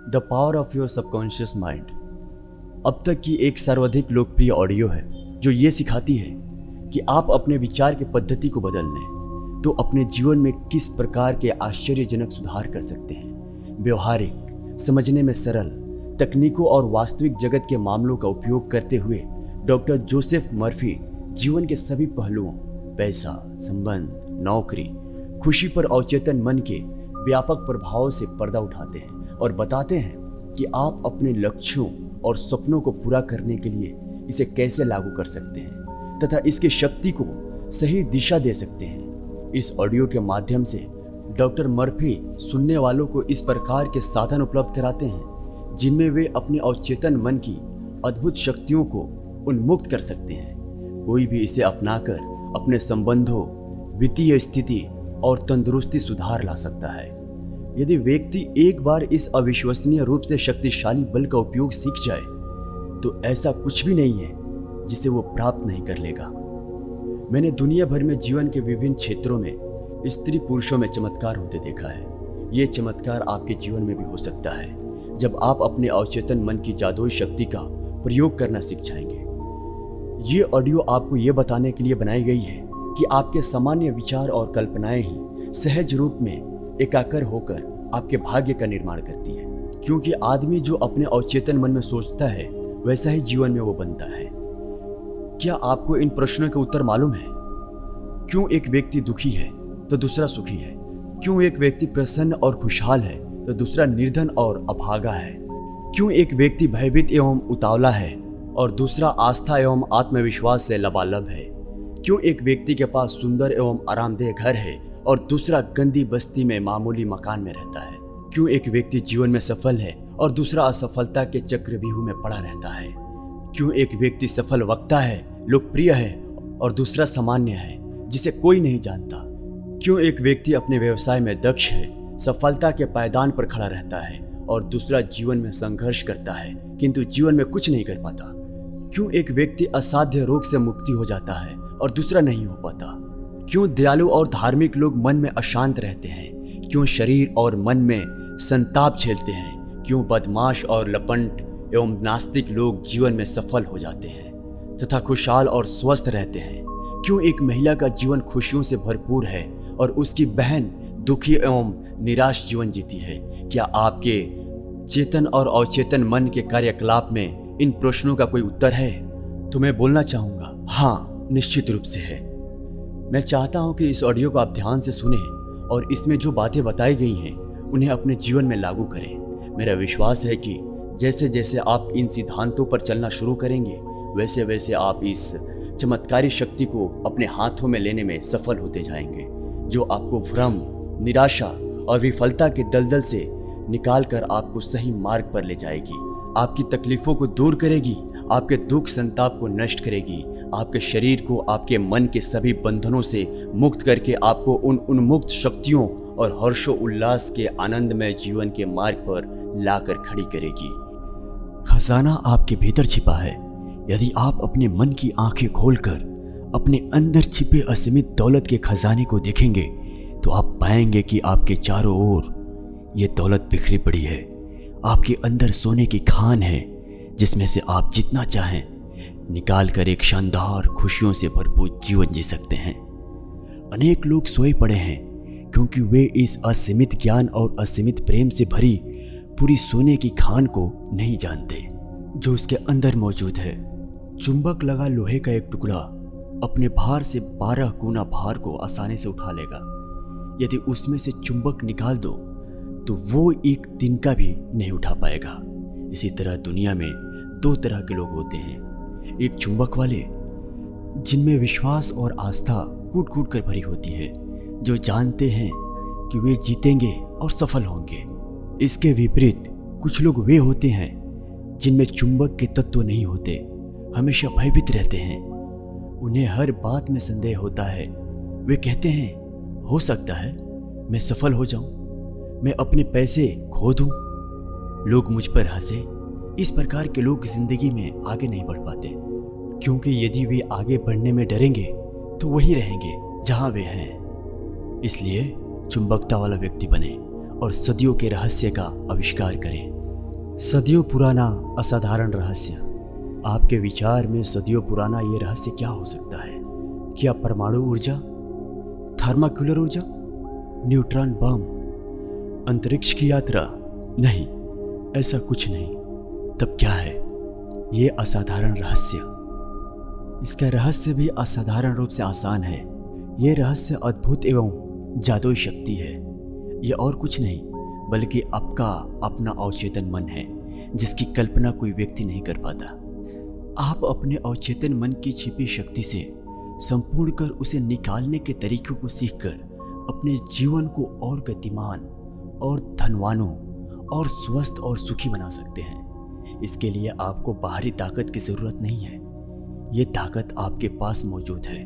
The power of your subconscious mind अब तक की एक सर्वाधिक लोकप्रिय ऑडियो है जो ये सिखाती है कि आप अपने विचार की पद्धति को बदल लें तो अपने जीवन में किस प्रकार के आश्चर्यजनक सुधार कर सकते हैं। व्यवहारिक, समझने में सरल तकनीकों और वास्तविक जगत के मामलों का उपयोग करते हुए डॉक्टर जोसेफ मर्फी जीवन के सभी पहलुओं, पैसा, संबंध, नौकरी, खुशी पर अवचेतन मन के व्यापक प्रभावों से पर्दा उठाते हैं और बताते हैं कि आप अपने लक्ष्यों और सपनों को पूरा करने के लिए इसे कैसे लागू कर सकते हैं तथा इसकी शक्ति को सही दिशा दे सकते हैं। इस ऑडियो के माध्यम से डॉक्टर मर्फी सुनने वालों को इस प्रकार के साधन उपलब्ध कराते हैं जिनमें वे अपने अवचेतन मन की अद्भुत शक्तियों को उन्मुक्त कर सकते हैं। कोई भी इसे अपनाकर अपने संबंधों, वित्तीय स्थिति और तंदुरुस्ती सुधार ला सकता है। यदि व्यक्ति एक बार इस अविश्वसनीय रूप से शक्तिशाली बल का उपयोग सीख जाए तो ऐसा कुछ भी नहीं है जिसे वो प्राप्त नहीं कर लेगा। मैंने दुनिया भर में जीवन के विभिन्न क्षेत्रों में स्त्री पुरुषों में चमत्कार होते देखा है। ये चमत्कार आपके जीवन में भी हो सकता है जब आप अपने अवचेतन मन की जादुई शक्ति का प्रयोग करना सीख जाएंगे। ये ऑडियो आपको ये बताने के लिए बनाई गई है कि आपके सामान्य विचार और कल्पनाएं ही सहज रूप में एकाकर होकर आपके भाग्य का निर्माण करती है, क्योंकि आदमी जो अपने अवचेतन मन में सोचता है वैसा ही जीवन में वो बनता है। क्या आपको इन प्रश्नों के उत्तर मालूम है? क्यों एक व्यक्ति दुखी है तो दूसरा सुखी है? क्यों एक व्यक्ति प्रसन्न और खुशहाल है तो दूसरा निर्धन और अभागा है? क्यों एक व्यक्ति भयभीत एवं उतावला है और दूसरा आस्था एवं आत्मविश्वास से लबालब है? क्यों एक व्यक्ति के पास सुंदर एवं आरामदेह घर है और दूसरा गंदी बस्ती में मामूली मकान में रहता है? क्यों एक व्यक्ति जीवन में सफल है और दूसरा असफलता के चक्रव्यूह में पड़ा रहता है? क्यों एक व्यक्ति सफल वक्ता है, लोकप्रिय है और दूसरा सामान्य है जिसे कोई नहीं जानता? क्यों एक व्यक्ति अपने व्यवसाय में दक्ष है, सफलता के पायदान पर खड़ा रहता है और दूसरा जीवन में संघर्ष करता है किंतु जीवन में कुछ नहीं कर पाता? क्यों एक व्यक्ति असाध्य रोग से मुक्ति हो जाता है और दूसरा नहीं हो पाता? क्यों दयालु और धार्मिक लोग मन में अशांत रहते हैं? क्यों शरीर और मन में संताप झेलते हैं? क्यों बदमाश और लपंट एवं नास्तिक लोग जीवन में सफल हो जाते हैं तथा खुशहाल और स्वस्थ रहते हैं? क्यों एक महिला का जीवन खुशियों से भरपूर है और उसकी बहन दुखी एवं निराश जीवन जीती है? क्या आपके चेतन और अवचेतन मन के कार्यकलाप में इन प्रश्नों का कोई उत्तर है? तो मैं बोलना चाहूँगा, हाँ, निश्चित रूप से है। मैं चाहता हूँ कि इस ऑडियो को आप ध्यान से सुनें और इसमें जो बातें बताई गई हैं उन्हें अपने जीवन में लागू करें। मेरा विश्वास है कि जैसे जैसे आप इन सिद्धांतों पर चलना शुरू करेंगे वैसे वैसे आप इस चमत्कारी शक्ति को अपने हाथों में लेने में सफल होते जाएंगे, जो आपको भ्रम, निराशा और विफलता के दलदल से निकाल कर आपको सही मार्ग पर ले जाएगी, आपकी तकलीफों को दूर करेगी, आपके दुख संताप को नष्ट करेगी, आपके शरीर को आपके मन के सभी बंधनों से मुक्त करके आपको उन उन्मुक्त शक्तियों और हर्षो उल्लास के आनंदमय जीवन के मार्ग पर लाकर खड़ी करेगी। खजाना आपके भीतर छिपा है। यदि आप अपने मन की आंखें खोलकर अपने अंदर छिपे असीमित दौलत के खजाने को देखेंगे तो आप पाएंगे कि आपके चारों ओर ये दौलत बिखरी पड़ी है। आपके अंदर सोने की खान है जिसमें से आप जितना चाहें निकाल कर एक शानदार खुशियों से भरपूर जीवन जी सकते हैं। अनेक लोग सोए पड़े हैं क्योंकि वे इस असीमित ज्ञान और असीमित प्रेम से भरी पूरी सोने की खान को नहीं जानते जो उसके अंदर मौजूद है। चुंबक लगा लोहे का एक टुकड़ा अपने भार से 12 गुना भार को आसानी से उठा लेगा। यदि उसमें से चुंबक निकाल दो तो वो एक दिन का भी नहीं उठा पाएगा। इसी तरह दुनिया में दो तरह के लोग होते हैं, एक चुंबक वाले जिनमें विश्वास और आस्था कूट कूट कर भरी होती है, जो जानते हैं कि वे जीतेंगे और सफल होंगे। इसके विपरीत कुछ लोग वे होते हैं जिनमें चुंबक के तत्व नहीं होते, हमेशा भयभीत रहते हैं। उन्हें हर बात में संदेह होता है। वे कहते हैं, हो सकता है मैं सफल हो जाऊं, मैं अपने पैसे खो दूं, लोग मुझ पर हंसे। इस प्रकार के लोग जिंदगी में आगे नहीं बढ़ पाते, क्योंकि यदि वे आगे बढ़ने में डरेंगे तो वही रहेंगे जहां वे हैं। इसलिए चुंबकता वाला व्यक्ति बने और सदियों के रहस्य का आविष्कार करें। सदियों पुराना असाधारण रहस्य। आपके विचार में सदियों पुराना ये रहस्य क्या हो सकता है? क्या परमाणु ऊर्जा, थर्माक्यूलर ऊर्जा, न्यूट्रॉन बम, अंतरिक्ष की यात्रा? नहीं, ऐसा कुछ नहीं। तब क्या है ये असाधारण रहस्य? इसका रहस्य भी असाधारण रूप से आसान है। ये रहस्य अद्भुत एवं जादुई शक्ति है। ये और कुछ नहीं बल्कि आपका अपना अवचेतन मन है, जिसकी कल्पना कोई व्यक्ति नहीं कर पाता। आप अपने अवचेतन मन की छिपी शक्ति से संपूर्ण कर उसे निकालने के तरीकों को सीखकर अपने जीवन को और गतिमान और धनवानों और स्वस्थ और सुखी बना सकते हैं। इसके लिए आपको बाहरी ताकत की जरूरत नहीं है। ये ताकत आपके पास मौजूद है।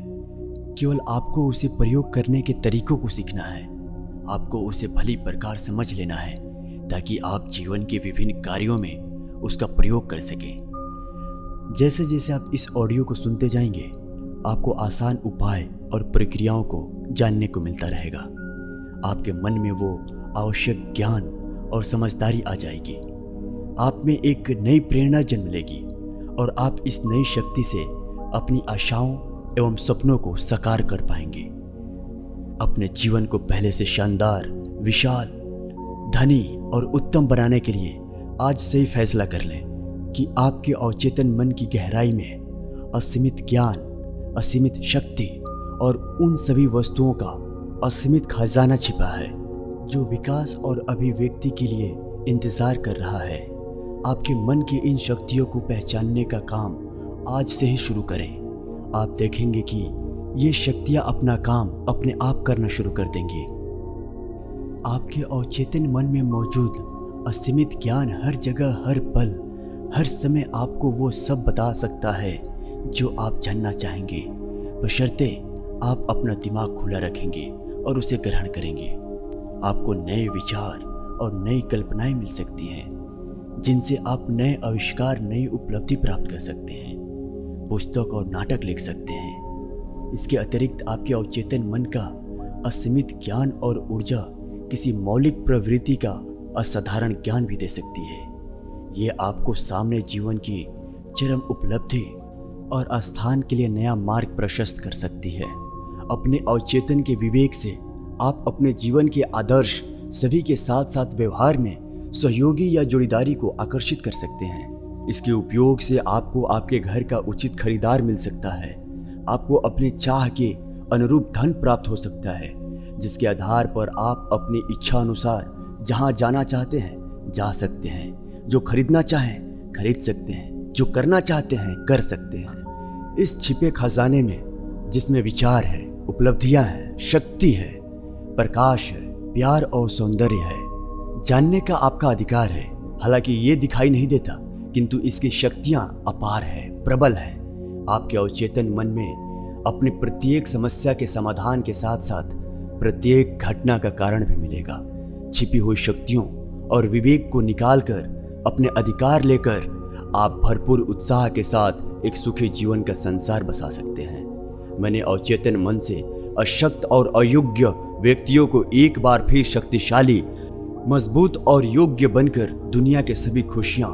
केवल आपको उसे प्रयोग करने के तरीकों को सीखना है। आपको उसे भली प्रकार समझ लेना है ताकि आप जीवन के विभिन्न कार्यों में उसका प्रयोग कर सकें। जैसे जैसे आप इस ऑडियो को सुनते जाएंगे, आपको आसान उपाय और प्रक्रियाओं को जानने को मिलता रहेगा। आपके मन में वो आवश्यक ज्ञान और समझदारी आ जाएगी। आप में एक नई प्रेरणा जन्म लेगी और आप इस नई शक्ति से अपनी आशाओं एवं सपनों को साकार कर पाएंगे। अपने जीवन को पहले से शानदार, विशाल, धनी और उत्तम बनाने के लिए आज से ही फैसला कर लें कि आपके अवचेतन मन की गहराई में असीमित ज्ञान, असीमित शक्ति और उन सभी वस्तुओं का असीमित खजाना छिपा है जो विकास और अभिव्यक्ति के लिए इंतजार कर रहा है। आपके मन की इन शक्तियों को पहचानने का काम आज से ही शुरू करें। आप देखेंगे कि ये शक्तियां अपना काम अपने आप करना शुरू कर देंगी। आपके अवचेतन मन में मौजूद असीमित ज्ञान हर जगह, हर पल, हर समय आपको वो सब बता सकता है जो आप जानना चाहेंगे, बशर्ते आप अपना दिमाग खुला रखेंगे और उसे ग्रहण करेंगे। आपको नए विचार और नई कल्पनाएं मिल सकती हैं जिनसे आप नए आविष्कार, नई उपलब्धि प्राप्त कर सकते हैं, पुस्तक और नाटक लिख सकते हैं। इसके अतिरिक्त आपके अवचेतन मन का असीमित ज्ञान और ऊर्जा किसी मौलिक प्रवृत्ति का असाधारण ज्ञान भी दे सकती है। ये आपको सामने जीवन की चरम उपलब्धि और आस्थान के लिए नया मार्ग प्रशस्त कर सकती है। अपने अवचेतन के विवेक से आप अपने जीवन के आदर्श सभी के साथ साथ व्यवहार में सहयोगी या जोड़ीदारी को आकर्षित कर सकते हैं। इसके उपयोग से आपको आपके घर का उचित खरीदार मिल सकता है। आपको अपने चाह के अनुरूप धन प्राप्त हो सकता है, जिसके आधार पर आप अपनी इच्छा अनुसार जहां जाना चाहते हैं जा सकते हैं। जो खरीदना चाहें खरीद सकते हैं, जो करना चाहते हैं कर सकते हैं। इस छिपे खजाने में जिसमें विचार है, उपलब्धियां हैं, शक्ति है, प्रकाश है, प्यार और सौंदर्य है, जानने का आपका अधिकार है। हालांकि ये दिखाई नहीं देता, किंतु इसकी शक्तियां अपार है, प्रबल है। आपके अवचेतन मन में अपनी प्रत्येक समस्या के समाधान के साथ साथ प्रत्येक घटना का कारण भी मिलेगा। छिपी हुई शक्तियों और विवेक को निकालकर अपने अधिकार लेकर आप भरपूर उत्साह के साथ एक सुखी जीवन का संसार बसा सकते हैं। मैंने अवचेतन मन से अशक्त और अयोग्य व्यक्तियों को एक बार फिर शक्तिशाली, मजबूत और योग्य बनकर दुनिया के सभी खुशियां,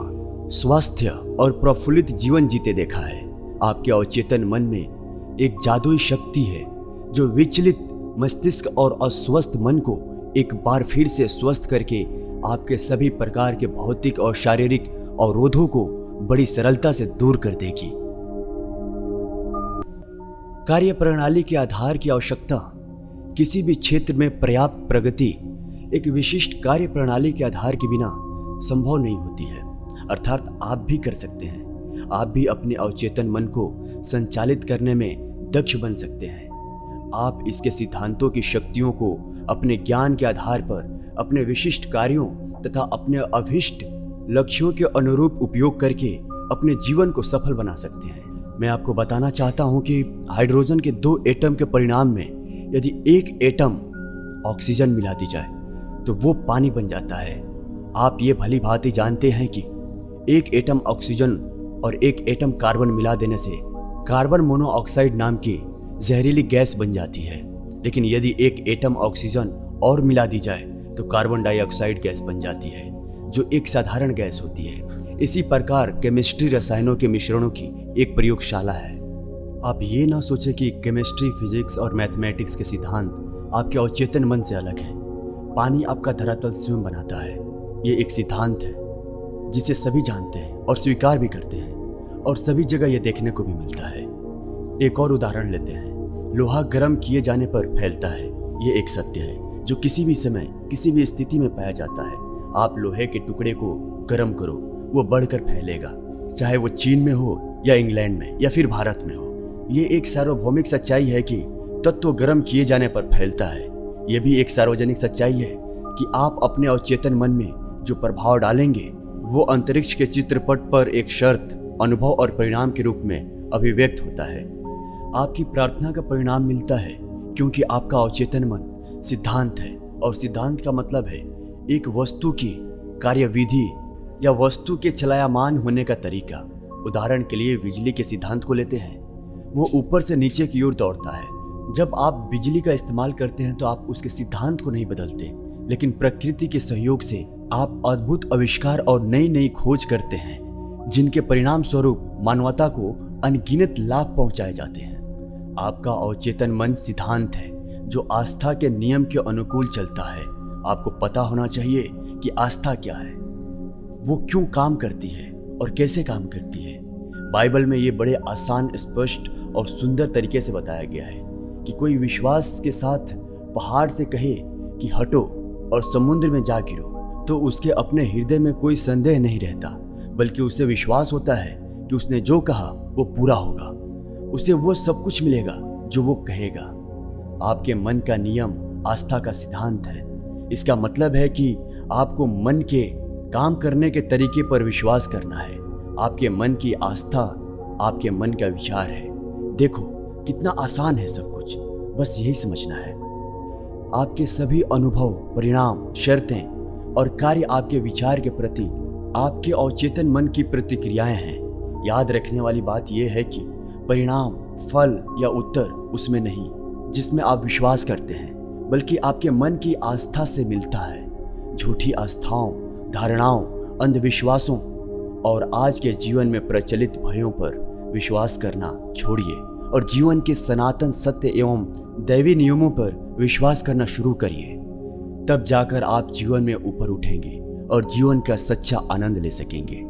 स्वास्थ्य और प्रफुल्लित जीवन जीते देखा है। आपके अवचेतन मन में एक जादुई शक्ति है जो विचलित मस्तिष्क और अस्वस्थ मन को एक बार फिर से स्वस्थ करके आपके सभी प्रकार के भौतिक और शारीरिक अवरोधों को बड़ी सरलता से दूर कर देगी। कार्य प्रणाली के आधार की आवश्यकता। किसी भी क्षेत्र में पर्याप्त प्रगति एक विशिष्ट कार्य प्रणाली के आधार के बिना संभव नहीं होती है। अर्थात आप भी कर सकते हैं। आप भी अपने अवचेतन मन को संचालित करने में दक्ष बन सकते हैं। आप इसके सिद्धांतों की शक्तियों को अपने ज्ञान के आधार पर अपने विशिष्ट कार्यों तथा अपने अभिष्ट लक्ष्यों के अनुरूप उपयोग करके अपने जीवन को सफल बना सकते हैं। मैं आपको बताना चाहता हूं कि हाइड्रोजन के 2 एटम के परिणाम में यदि एक एटम ऑक्सीजन मिला दी जाए तो वो पानी बन जाता है। आप ये भली भांति जानते हैं कि एक एटम ऑक्सीजन और एक एटम कार्बन मिला देने से कार्बन मोनोऑक्साइड नाम की जहरीली गैस बन जाती है। लेकिन यदि एक एटम ऑक्सीजन और मिला दी जाए तो कार्बन डाइऑक्साइड गैस बन जाती है, जो एक साधारण गैस होती है। इसी प्रकार केमिस्ट्री रसायनों के मिश्रणों की एक प्रयोगशाला है। आप ये ना सोचें कि केमिस्ट्री, फिजिक्स और मैथमेटिक्स के सिद्धांत आपके अवचेतन मन से अलग हैं। पानी आपका धरातल स्वयं बनाता है। ये एक सिद्धांत है जिसे सभी जानते हैं और स्वीकार भी करते हैं, और सभी जगह ये देखने को भी मिलता है। एक और उदाहरण लेते हैं। लोहा गर्म किए जाने पर फैलता है। ये एक सत्य है जो किसी भी समय, किसी भी स्थिति में पाया जाता है। आप लोहे के टुकड़े को गर्म करो, वो बढ़कर फैलेगा, चाहे वो चीन में हो या इंग्लैंड में या फिर भारत में हो। ये एक सार्वभौमिक सच्चाई है कि तत्व गर्म किए जाने पर फैलता है। ये भी एक सार्वजनिक सच्चाई है कि आप अपने अवचेतन मन में जो प्रभाव डालेंगे वो अंतरिक्ष के चित्रपट पर एक शर्त, अनुभव और परिणाम के रूप में अभिव्यक्त होता है। आपकी प्रार्थना का परिणाम मिलता है क्योंकि आपका अवचेतन मन सिद्धांत है, और सिद्धांत का मतलब है एक वस्तु की कार्यविधि या वस्तु के चलायमान होने का तरीका। उदाहरण के लिए बिजली के सिद्धांत को लेते हैं। वो ऊपर से नीचे की ओर दौड़ता है। जब आप बिजली का इस्तेमाल करते हैं तो आप उसके सिद्धांत को नहीं बदलते, लेकिन प्रकृति के सहयोग से आप अद्भुत आविष्कार और नई नई खोज करते हैं, जिनके परिणाम स्वरूप मानवता को अनगिनत लाभ पहुंचाए जाते हैं। आपका अवचेतन मन सिद्धांत है जो आस्था के नियम के अनुकूल चलता है। आपको पता होना चाहिए कि आस्था क्या है, वो क्यों काम करती है और कैसे काम करती है। बाइबल में ये बड़े आसान, स्पष्ट और सुंदर तरीके से बताया गया है कि कोई विश्वास के साथ पहाड़ से कहे कि हटो और समुद्र में जा गिरो, तो उसके अपने हृदय में कोई संदेह नहीं रहता, बल्कि उसे विश्वास होता है कि उसने जो कहा वो पूरा होगा। उसे वो सब कुछ मिलेगा जो वो कहेगा। आपके मन का नियम आस्था का सिद्धांत है। इसका मतलब है कि आपको मन के काम करने के तरीके पर विश्वास करना है। आपके मन की आस्था आपके मन का विचार है। देखो कितना आसान है सब कुछ, बस यही समझना है। आपके सभी अनुभव, परिणाम, शर्तें और कार्य आपके विचार के प्रति आपके अवचेतन मन की प्रतिक्रियाएं हैं। याद रखने वाली बात यह है कि परिणाम, फल या उत्तर उसमें नहीं जिसमें आप विश्वास करते हैं, बल्कि आपके मन की आस्था से मिलता है। झूठी आस्थाओं, धारणाओं, अंधविश्वासों और आज के जीवन में प्रचलित भयों पर विश्वास करना छोड़िए और जीवन के सनातन सत्य एवं दैवी नियमों पर विश्वास करना शुरू करिए। तब जाकर आप जीवन में ऊपर उठेंगे और जीवन का सच्चा आनंद ले सकेंगे।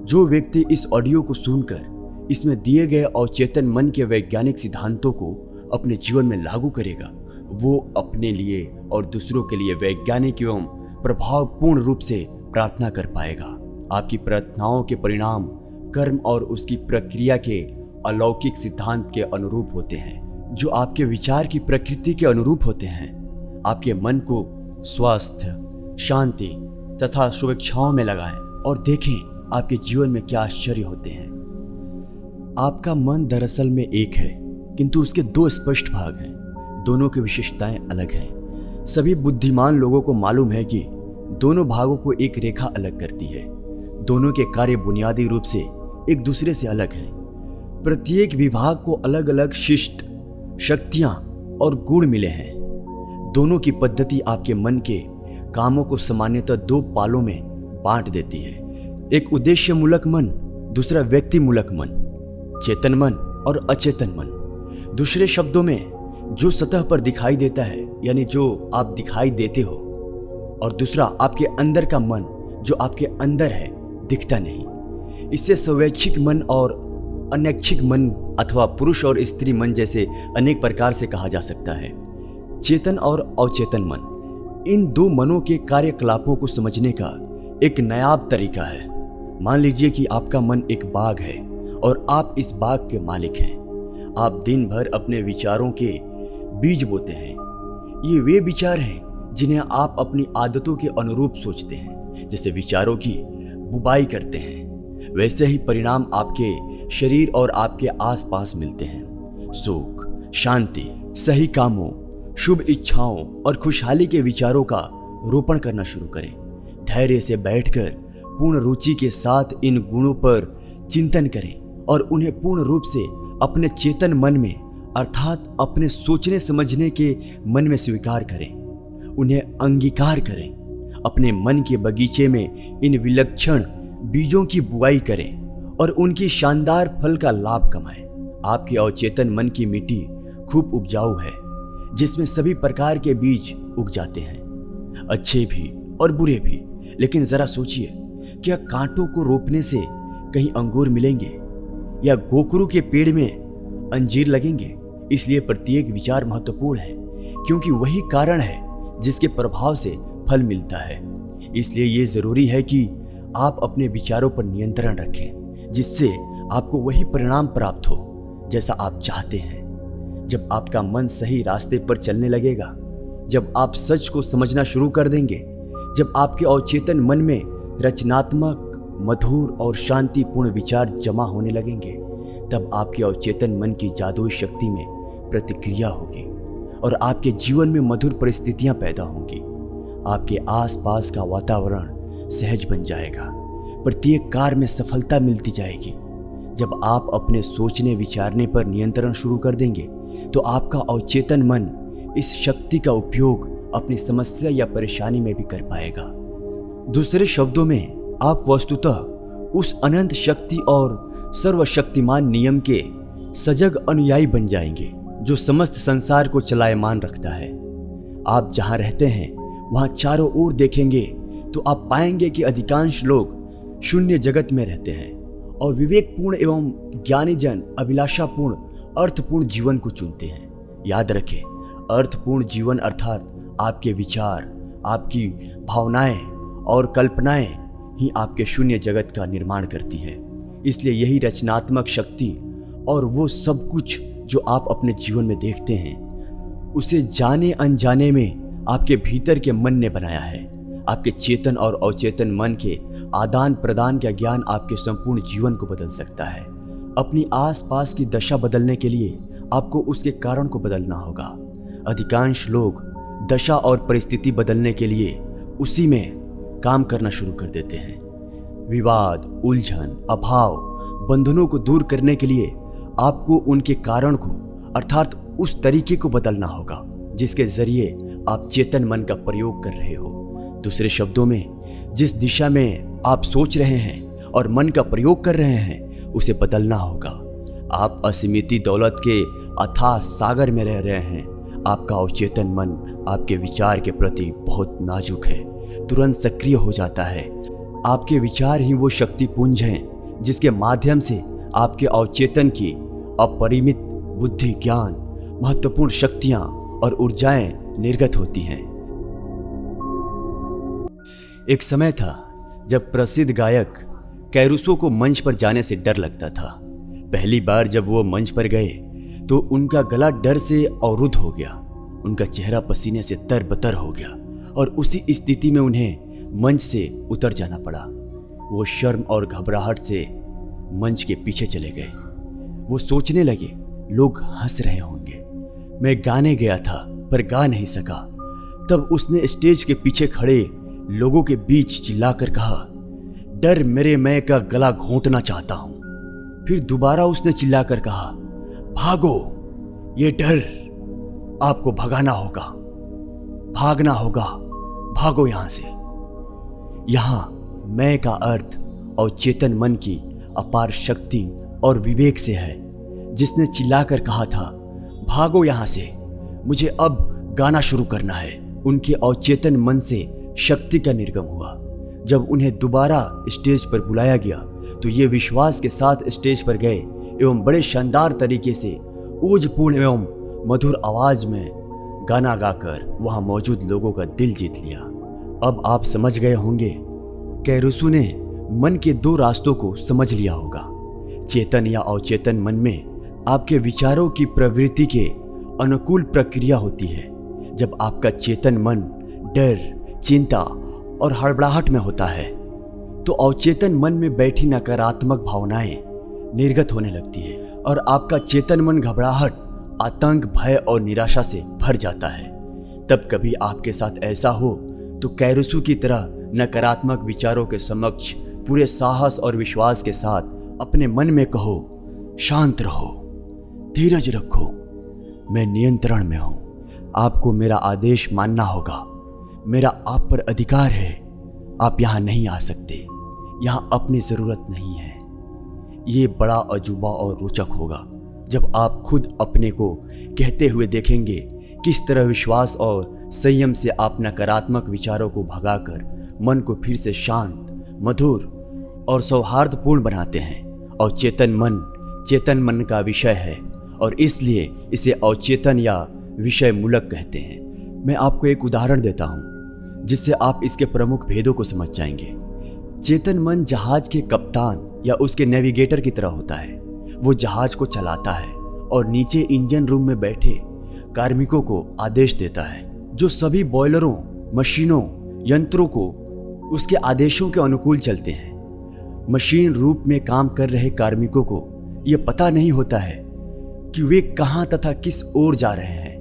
जो व्यक्ति इस ऑडियो को सुनकर इसमें दिए गए अवचेतन मन के वैज्ञानिक सिद्धांतों को अपने जीवन में लागू करेगा, वो अपने लिए और दूसरों के लिए वैज्ञानिक एवं प्रभावपूर्ण रूप से प्रार्थना कर पाएगा। आपकी प्रार्थनाओं के परिणाम कर्म और उसकी प्रक्रिया के अलौकिक सिद्धांत के अनुरूप होते हैं, जो आपके विचार की प्रकृति के अनुरूप होते हैं। आपके मन को स्वास्थ्य, शांति तथा शुभेच्छाओं में लगाएं और देखें आपके जीवन में क्या आश्चर्य होते हैं। आपका मन दरअसल में एक है, किंतु उसके दो स्पष्ट भाग हैं। दोनों की विशेषताएं अलग हैं। सभी बुद्धिमान लोगों को मालूम है कि दोनों भागों को एक रेखा अलग करती है। दोनों के कार्य बुनियादी रूप से एक दूसरे से अलग हैं। प्रत्येक विभाग को अलग अलग शिष्ट शक्तियां और गुण मिले हैं। दोनों की पद्धति आपके मन के कामों को सामान्यतः दो पालों में बांट देती है। एक उद्देश्य मूलक मन, दूसरा व्यक्ति मूलक मन, चेतन मन और अचेतन मन। दूसरे शब्दों में, जो सतह पर दिखाई देता है यानी जो आप दिखाई देते हो, और दूसरा आपके अंदर का मन जो आपके अंदर है, दिखता नहीं। इससे स्वैच्छिक मन और अनैच्छिक मन अथवा पुरुष और स्त्री मन जैसे अनेक प्रकार से कहा जा सकता है। चेतन और अवचेतन मन, इन दो मनों के कार्यकलापों को समझने का एक नायाब तरीका है। मान लीजिए कि आपका मन एक बाग है और आप इस बाग के मालिक हैं। आप दिन भर अपने विचारों के बीज बोते हैं। ये वे विचार हैं जिन्हें आप अपनी आदतों के अनुरूप सोचते हैं। जैसे विचारों की बुवाई करते हैं, वैसे ही परिणाम आपके शरीर और आपके आसपास मिलते हैं। सुख, शांति, सही कामों, शुभ इच्छाओं और खुशहाली के विचारों का रोपण करना शुरू करें। धैर्य से बैठकर पूर्ण रुचि के साथ इन गुणों पर चिंतन करें और उन्हें पूर्ण रूप से अपने चेतन मन में अर्थात अपने सोचने समझने के मन में स्वीकार करें। उन्हें अंगीकार करें। अपने मन के बगीचे में इन विलक्षण बीजों की बुआई करें और उनकी शानदार फल का लाभ कमाएं। आपके अवचेतन मन की मिट्टी खूब उपजाऊ है, जिसमें सभी प्रकार के बीज उग जाते हैं, अच्छे भी और बुरे भी। लेकिन जरा सोचिए, क्या कांटों को रोपने से कहीं अंगूर मिलेंगे या गोकरू के पेड़ में अंजीर लगेंगे? इसलिए प्रत्येक विचार महत्वपूर्ण है, क्योंकि वही कारण है जिसके प्रभाव से फल मिलता है। इसलिए ये जरूरी है कि आप अपने विचारों पर नियंत्रण रखें, जिससे आपको वही परिणाम प्राप्त हो जैसा आप चाहते हैं। जब आपका मन सही रास्ते पर चलने लगेगा, जब आप सच को समझना शुरू कर देंगे, जब आपके अवचेतन मन में रचनात्मक, मधुर और शांतिपूर्ण विचार जमा होने लगेंगे, तब आपके अवचेतन मन की जादुई शक्ति में प्रतिक्रिया होगी और आपके जीवन में मधुर परिस्थितियां पैदा होंगी। आपके आसपास का वातावरण सहज बन जाएगा, प्रत्येक कार्य में सफलता मिलती जाएगी। जब आप अपने सोचने विचारने पर नियंत्रण शुरू कर देंगे, तो आपका अवचेतन मन इस शक्ति का उपयोग अपनी समस्या या परेशानी में भी कर पाएगा। दूसरे शब्दों में, आप वस्तुतः उस अनंत शक्ति और सर्वशक्तिमान नियम के सजग अनुयायी बन जाएंगे जो समस्त संसार को चलायमान रखता है। आप जहां रहते हैं वहां चारों ओर देखेंगे तो आप पाएंगे कि अधिकांश लोग शून्य जगत में रहते हैं और विवेकपूर्ण एवं ज्ञानी जन अभिलाषापूर्ण अर्थपूर्ण जीवन को चुनते हैं। याद रखें, अर्थपूर्ण जीवन अर्थात आपके विचार, आपकी भावनाएं और कल्पनाएं ही आपके शून्य जगत का निर्माण करती है। इसलिए यही रचनात्मक शक्ति और वो सब कुछ जो आप अपने जीवन में देखते हैं, उसे जाने अनजाने में आपके भीतर के मन ने बनाया है। आपके चेतन और अवचेतन मन के आदान प्रदान का ज्ञान आपके संपूर्ण जीवन को बदल सकता है। अपनी आसपास की दशा बदलने के लिए आपको उसके कारण को बदलना होगा। अधिकांश लोग दशा और परिस्थिति बदलने के लिए उसी में काम करना शुरू कर देते हैं। विवाद, उलझन, अभाव, बंधनों को दूर करने के लिए आपको उनके कारण को अर्थात उस तरीके को बदलना होगा जिसके जरिए आप चेतन मन का प्रयोग कर रहे हो। दूसरे शब्दों में, जिस दिशा में आप सोच रहे हैं और मन का प्रयोग कर रहे हैं, उसे बदलना होगा। आप असीमित दौलत के अथाह सागर में रह रहे हैं। आपका अवचेतन मन आपके विचार के प्रति बहुत नाजुक है, तुरंत सक्रिय हो जाता है। आपके विचार ही वो शक्ति पुंज हैं जिसके माध्यम से आपके अवचेतन की अपरिमित बुद्धि, ज्ञान, महत्वपूर्ण शक्तियां और ऊर्जाएं निर्गत होती हैं। एक समय था जब प्रसिद्ध गायक कैरुसो को मंच पर जाने से डर लगता था। पहली बार जब वो मंच पर गए तो उनका गला डर से अवरुद्ध हो गया, उनका चेहरा पसीने से तरबतर हो गया और उसी स्थिति में उन्हें मंच से उतर जाना पड़ा। वो शर्म और घबराहट से मंच के पीछे चले गए। वो सोचने लगे, लोग हंस रहे होंगे। मैं गाने गया था पर गा नहीं सका। तब उसने स्टेज के पीछे खड़े लोगों के बीच चिल्लाकर कहा, डर मेरे मैं का गला घोंटना चाहता हूं। फिर दोबारा उसने चिल्लाकर कहा, भागो, ये डर आपको भगाना होगा, भागना होगा, भागो यहां से। यहां मैं का अर्थ और चेतन मन की अपार शक्ति और विवेक से है, जिसने चिल्लाकर कहा था, भागो यहां से, मुझे अब गाना शुरू करना है। उनके अवचेतन मन से शक्ति का निर्गम हुआ। जब उन्हें दोबारा स्टेज पर बुलाया गया तो ये विश्वास के साथ स्टेज पर गए एवं बड़े शानदार तरीके से ओजपूर्ण एवं मधुर आवाज में गाना गाकर वहां मौजूद लोगों का दिल जीत लिया। अब आप समझ गए होंगे, कैरुसो ने मन के दो रास्तों को समझ लिया होगा। चेतन या अवचेतन मन में आपके विचारों की प्रवृत्ति के अनुकूल प्रक्रिया होती है। जब आपका चेतन मन डर, चिंता और हड़बड़ाहट में होता है तो अवचेतन मन में बैठी नकारात्मक भावनाएं निर्गत होने लगती है और आपका चेतन मन घबराहट, आतंक, भय और निराशा से भर जाता है। तब कभी आपके साथ ऐसा हो तो कैरुसो की तरह नकारात्मक विचारों के समक्ष पूरे साहस और विश्वास के साथ अपने मन में कहो, शांत रहो, धीरज रखो, मैं नियंत्रण में हूं। आपको मेरा आदेश मानना होगा। मेरा आप पर अधिकार है, आप यहाँ नहीं आ सकते, यहाँ अपनी ज़रूरत नहीं है। ये बड़ा अजूबा और रोचक होगा जब आप खुद अपने को कहते हुए देखेंगे किस तरह विश्वास और संयम से आप नकारात्मक विचारों को भगाकर मन को फिर से शांत, मधुर और सौहार्दपूर्ण बनाते हैं। और चेतन मन का विषय है और इसलिए इसे अवचेतन या विषय मूलक कहते हैं। मैं आपको एक उदाहरण देता हूँ जिससे आप इसके प्रमुख भेदों को समझ जाएंगे। चेतन मन जहाज के कप्तान या उसके नेविगेटर की तरह होता है। वो जहाज को चलाता है और नीचे इंजन रूम में बैठे कार्मिकों को आदेश देता है, जो सभी बॉयलरों, मशीनों, यंत्रों को उसके आदेशों के अनुकूल चलते हैं। मशीन रूप में काम कर रहे कार्मिकों को यह पता नहीं होता है कि वे कहां तथा किस ओर जा रहे हैं।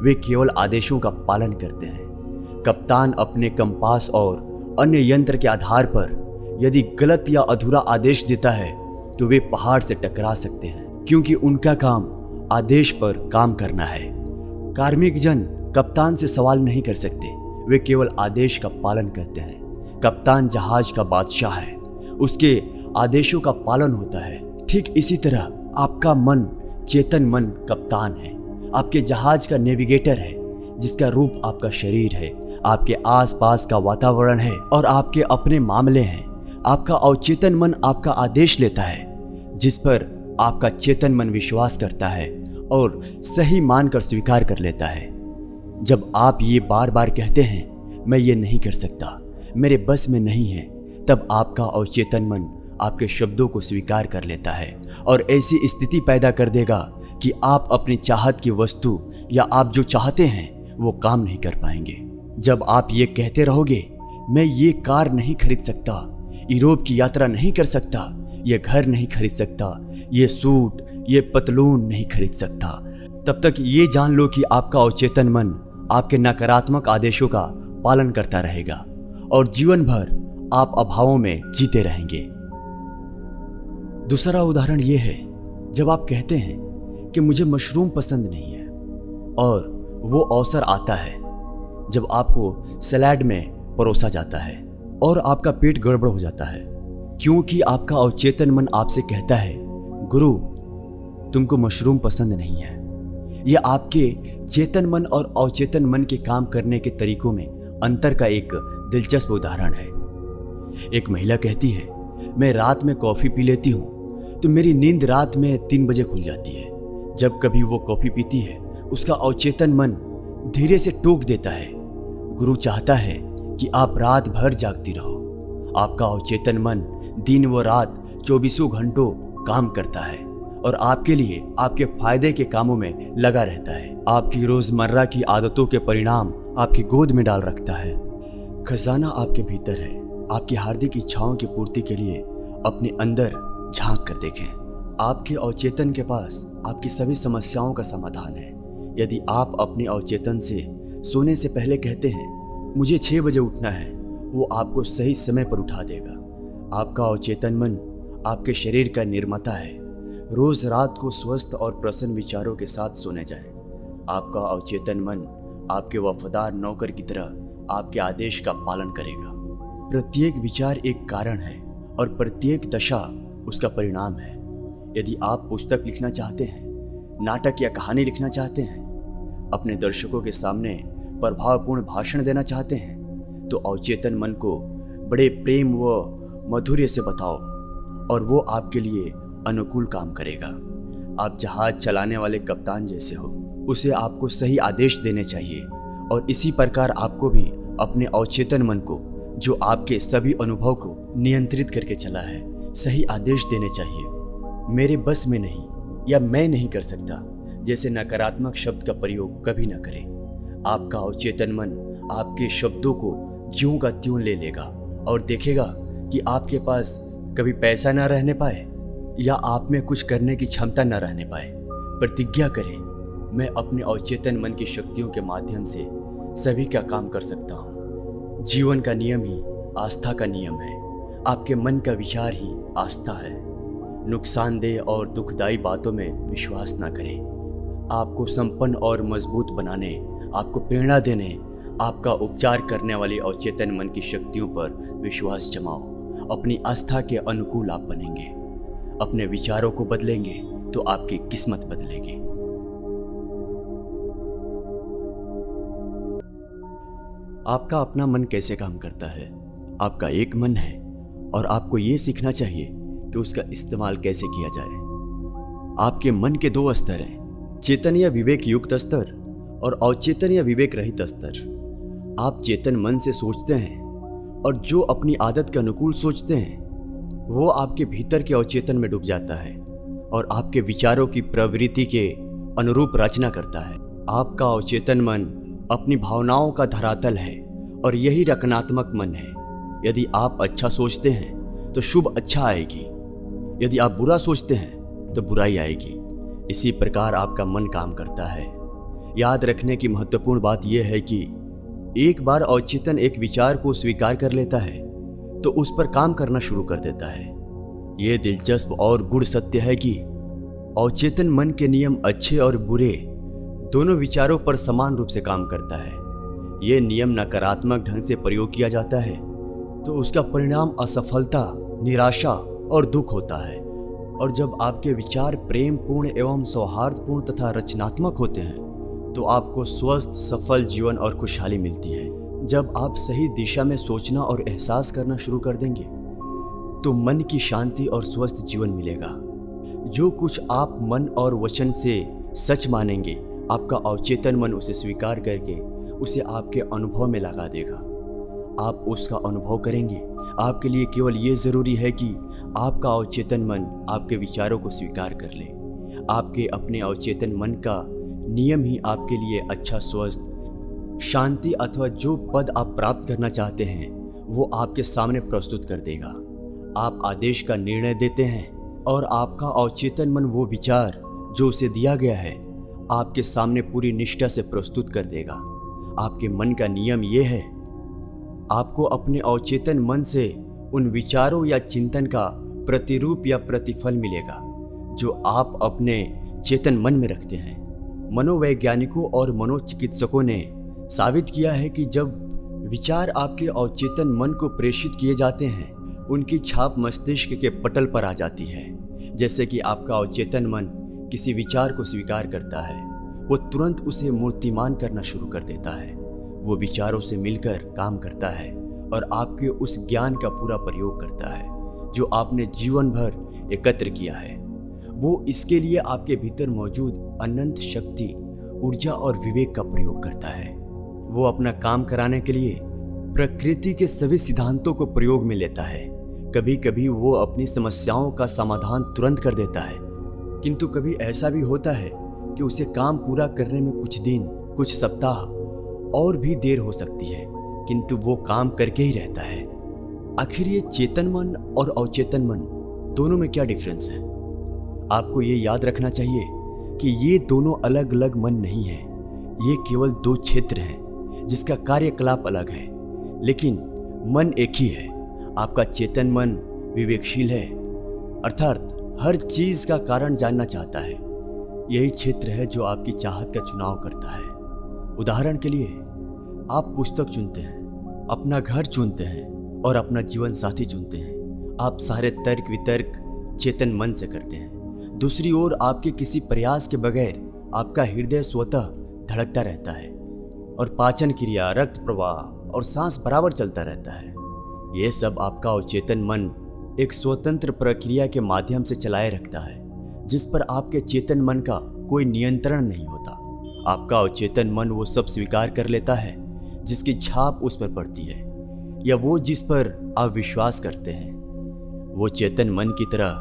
वे केवल आदेशों का पालन करते हैं। कप्तान अपने कंपास और अन्य यंत्र के आधार पर यदि गलत या अधूरा आदेश देता है तो वे पहाड़ से टकरा सकते हैं, क्योंकि उनका काम आदेश पर काम करना है। कार्मिक जन कप्तान से सवाल नहीं कर सकते, वे केवल आदेश का पालन करते हैं। कप्तान जहाज का बादशाह है, उसके आदेशों का पालन होता है। ठीक इसी तरह आपका मन, चेतन मन कप्तान है, आपके जहाज का नेविगेटर है, जिसका रूप आपका शरीर है, आपके आसपास का वातावरण है और आपके अपने मामले हैं। आपका अवचेतन मन आपका आदेश लेता है, जिस पर आपका चेतन मन विश्वास करता है और सही मानकर स्वीकार कर लेता है। जब आप ये बार बार कहते हैं, मैं ये नहीं कर सकता, मेरे बस में नहीं है, तब आपका अवचेतन मन आपके शब्दों को स्वीकार कर लेता है और ऐसी स्थिति पैदा कर देगा कि आप अपनी चाहत की वस्तु या आप जो चाहते हैं वो काम नहीं कर पाएंगे। जब आप ये कहते रहोगे, मैं ये कार नहीं खरीद सकता, यूरोप की यात्रा नहीं कर सकता, ये घर नहीं खरीद सकता, ये सूट, ये पतलून नहीं खरीद सकता, तब तक ये जान लो कि आपका अवचेतन मन आपके नकारात्मक आदेशों का पालन करता रहेगा और जीवन भर आप अभावों में जीते रहेंगे। दूसरा उदाहरण यह है, जब आप कहते हैं कि मुझे मशरूम पसंद नहीं है और वो अवसर आता है जब आपको सलाद में परोसा जाता है और आपका पेट गड़बड़ हो जाता है, क्योंकि आपका अवचेतन मन आपसे कहता है, गुरु तुमको मशरूम पसंद नहीं है। यह आपके चेतन मन और अवचेतन मन के काम करने के तरीकों में अंतर का एक दिलचस्प उदाहरण है। एक महिला कहती है, मैं रात में कॉफ़ी पी लेती हूँ तो मेरी नींद रात में 3 बजे खुल जाती है। जब कभी वो कॉफ़ी पीती है, उसका अवचेतन मन धीरे से टोक देता है, गुरु चाहता है कि आप रात भर जागती रहो। आपका अवचेतन मन दिन व रात 24 घंटों काम करता है और आपके लिए, आपके फायदे के कामों में लगा रहता है। आपकी रोजमर्रा की आदतों के परिणाम आपकी गोद में डाल रखता है। खजाना आपके भीतर है। आपकी हार्दिक इच्छाओं की पूर्ति के लिए अपने अंदर झांक कर देखें। आपके अवचेतन के पास आपकी सभी समस्याओं का समाधान है। यदि आप अपने अवचेतन से सोने से पहले कहते हैं, मुझे 6 बजे उठना है, वो आपको सही समय पर उठा देगा। आपका अवचेतन मन आपके शरीर का निर्माता है। रोज रात को स्वस्थ और प्रसन्न विचारों के साथ सोने जाएं। आपका अवचेतन मन आपके वफादार नौकर की तरह आपके आदेश का पालन करेगा। प्रत्येक विचार एक कारण है और प्रत्येक दशा उसका परिणाम है। यदि आप पुस्तक लिखना चाहते हैं, नाटक या कहानी लिखना चाहते हैं, अपने दर्शकों के सामने प्रभावपूर्ण भाषण देना चाहते हैं, तो अवचेतन मन को बड़े प्रेम व मधुर्य से बताओ और वो आपके लिए अनुकूल काम करेगा। आप जहाज चलाने वाले कप्तान जैसे हो, उसे आपको सही आदेश देने चाहिए और इसी प्रकार आपको भी अपने अवचेतन मन को, जो आपके सभी अनुभव को नियंत्रित करके चला है, सही आदेश देने चाहिए। मेरे बस में नहीं या मैं नहीं कर सकता जैसे नकारात्मक शब्द का प्रयोग कभी ना करें। आपका अवचेतन मन आपके शब्दों को ज्यों का त्यों ले लेगा और देखेगा कि आपके पास कभी पैसा ना रहने पाए या आप में कुछ करने की क्षमता न रहने पाए। प्रतिज्ञा करें, मैं अपने अवचेतन मन की शक्तियों के माध्यम से सभी का काम कर सकता हूँ। जीवन का नियम ही आस्था का नियम है। आपके मन का विचार ही आस्था है। नुकसानदेह और दुखदायी बातों में विश्वास ना करें। आपको संपन्न और मजबूत बनाने, आपको प्रेरणा देने, आपका उपचार करने वाली अवचेतन मन की शक्तियों पर विश्वास जमाओ। अपनी आस्था के अनुकूल आप बनेंगे। अपने विचारों को बदलेंगे तो आपकी किस्मत बदलेगी। आपका अपना मन कैसे काम करता है? आपका एक मन है और आपको ये सीखना चाहिए कि उसका इस्तेमाल कैसे किया जाए। आपके मन के 2 स्तर हैं, चेतन या विवेक युक्त स्तर और अवचेतन या विवेक रहित स्तर। आप चेतन मन से सोचते हैं और जो अपनी आदत के अनुकूल सोचते हैं वो आपके भीतर के अवचेतन में डूब जाता है और आपके विचारों की प्रवृत्ति के अनुरूप रचना करता है। आपका अवचेतन मन अपनी भावनाओं का धरातल है और यही रचनात्मक मन है। यदि आप अच्छा सोचते हैं तो शुभ अच्छा आएगी, यदि आप बुरा सोचते हैं तो बुराई आएगी। इसी प्रकार आपका मन काम करता है। याद रखने की महत्वपूर्ण बात यह है कि एक बार अवचेतन एक विचार को स्वीकार कर लेता है तो उस पर काम करना शुरू कर देता है। यह दिलचस्प और गूढ़ सत्य है कि अवचेतन मन के नियम अच्छे और बुरे दोनों विचारों पर समान रूप से काम करता है। यह नियम नकारात्मक ढंग से प्रयोग किया जाता है तो उसका परिणाम असफलता, निराशा और दुख होता है। और जब आपके विचार प्रेमपूर्ण एवं सौहार्दपूर्ण तथा रचनात्मक होते हैं तो आपको स्वस्थ, सफल जीवन और खुशहाली मिलती है। जब आप सही दिशा में सोचना और एहसास करना शुरू कर देंगे तो मन की शांति और स्वस्थ जीवन मिलेगा। जो कुछ आप मन और वचन से सच मानेंगे, आपका अवचेतन मन उसे स्वीकार करके उसे आपके अनुभव में लगा देगा। आप उसका अनुभव करेंगे। आपके लिए केवल ये ज़रूरी है कि आपका अवचेतन मन आपके विचारों को स्वीकार कर ले। आपके अपने अवचेतन मन का नियम ही आपके लिए अच्छा, स्वस्थ, शांति अथवा जो पद आप प्राप्त करना चाहते हैं वो आपके सामने प्रस्तुत कर देगा। आप आदेश का निर्णय देते हैं और आपका अवचेतन मन वो विचार जो उसे दिया गया है आपके सामने पूरी निष्ठा से प्रस्तुत कर देगा। आपके मन का नियम ये है, आपको अपने अवचेतन मन से उन विचारों या चिंतन का प्रतिरूप या प्रतिफल मिलेगा जो आप अपने चेतन मन में रखते हैं। मनोवैज्ञानिकों और मनोचिकित्सकों ने साबित किया है कि जब विचार आपके अवचेतन मन को प्रेषित किए जाते हैं उनकी छाप मस्तिष्क के पटल पर आ जाती है। जैसे कि आपका अवचेतन मन किसी विचार को स्वीकार करता है, वो तुरंत उसे मूर्तिमान करना शुरू कर देता है। वो विचारों से मिलकर काम करता है और आपके उस ज्ञान का पूरा प्रयोग करता है जो आपने जीवन भर एकत्र किया है। वो इसके लिए आपके भीतर मौजूद अनंत शक्ति, ऊर्जा और विवेक का प्रयोग करता है। वो अपना काम कराने के लिए प्रकृति के सभी सिद्धांतों को प्रयोग में लेता है। कभी कभी वो अपनी समस्याओं का समाधान तुरंत कर देता है, किंतु कभी ऐसा भी होता है कि उसे काम पूरा करने में कुछ दिन, कुछ सप्ताह और भी देर हो सकती है, किंतु वो काम करके ही रहता है। आखिर ये चेतन मन और अवचेतन मन दोनों में क्या डिफरेंस है? आपको ये याद रखना चाहिए कि ये दोनों अलग अलग मन नहीं है। ये केवल 2 क्षेत्र हैं जिसका कार्यकलाप अलग है, लेकिन मन एक ही है। आपका चेतन मन विवेकशील है, अर्थात हर चीज का कारण जानना चाहता है। यही क्षेत्र है जो आपकी चाहत का चुनाव करता है। उदाहरण के लिए, आप पुस्तक चुनते हैं, अपना घर चुनते हैं और अपना जीवन साथी चुनते हैं। आप सारे तर्क वितर्क चेतन मन से करते हैं। दूसरी ओर आपके किसी प्रयास के बगैर आपका हृदय स्वतः धड़कता रहता है और पाचन क्रिया, रक्त प्रवाह और सांस बराबर चलता रहता है। यह सब आपका अवचेतन मन एक स्वतंत्र प्रक्रिया के माध्यम से चलाए रखता है, जिस पर आपके चेतन मन का कोई नियंत्रण नहीं होता। आपका अवचेतन मन वो सब स्वीकार कर लेता है जिसकी छाप उस पर पड़ती है या वो जिस पर आप विश्वास करते हैं। वो चेतन मन की तरह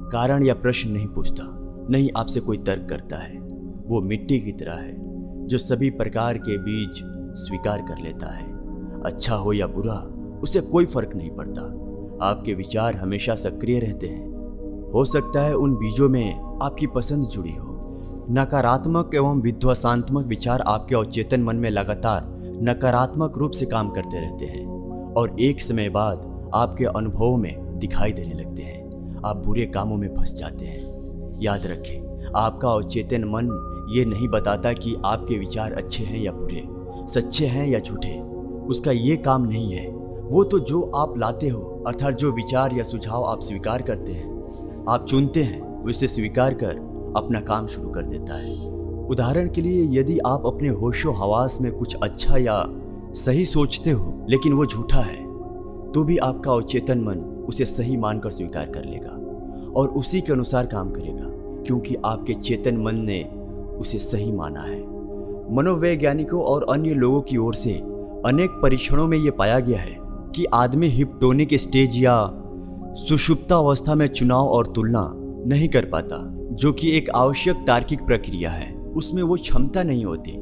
कारण या प्रश्न नहीं पूछता, नहीं आपसे कोई तर्क करता है। वो मिट्टी की तरह है जो सभी प्रकार के बीज स्वीकार कर लेता है। अच्छा हो या बुरा, उसे कोई फर्क नहीं पड़ता। आपके विचार हमेशा सक्रिय रहते हैं। हो सकता है उन बीजों में आपकी पसंद जुड़ी हो। नकारात्मक एवं विध्वंसात्मक विचार आपके अवचेतन मन में लगातार नकारात्मक रूप से काम करते रहते हैं और एक समय बाद आपके अनुभवों में दिखाई देने लगते हैं। आप बुरे कामों में फंस जाते हैं। याद रखें, आपका अवचेतन मन ये नहीं बताता कि आपके विचार अच्छे हैं या बुरे। सच्चे हैं या झूठे, उसका ये काम नहीं है। वो तो जो आप लाते हो, अर्थात जो विचार या सुझाव आप स्वीकार करते हैं, आप चुनते हैं, उसे स्वीकार कर अपना काम शुरू कर देता है। उदाहरण के लिए, यदि आप अपने होशो हवास में कुछ अच्छा या सही सोचते हो लेकिन वो झूठा है, तो भी आपका अवचेतन मन उसे सही मानकर स्वीकार कर लेगा और उसी के अनुसार काम करेगा, क्योंकि आपके चेतन मन ने उसे सही माना है। मनोवैज्ञानिकों और अन्य लोगों की ओर से अनेक परीक्षणों में यह पाया गया है कि आदमी हिप्नोटिक स्टेज या सुषुप्ता अवस्था में चुनाव और तुलना नहीं कर पाता, जो कि एक आवश्यक तार्किक प्रक्रिया है। उसमें वो क्षमता नहीं होती।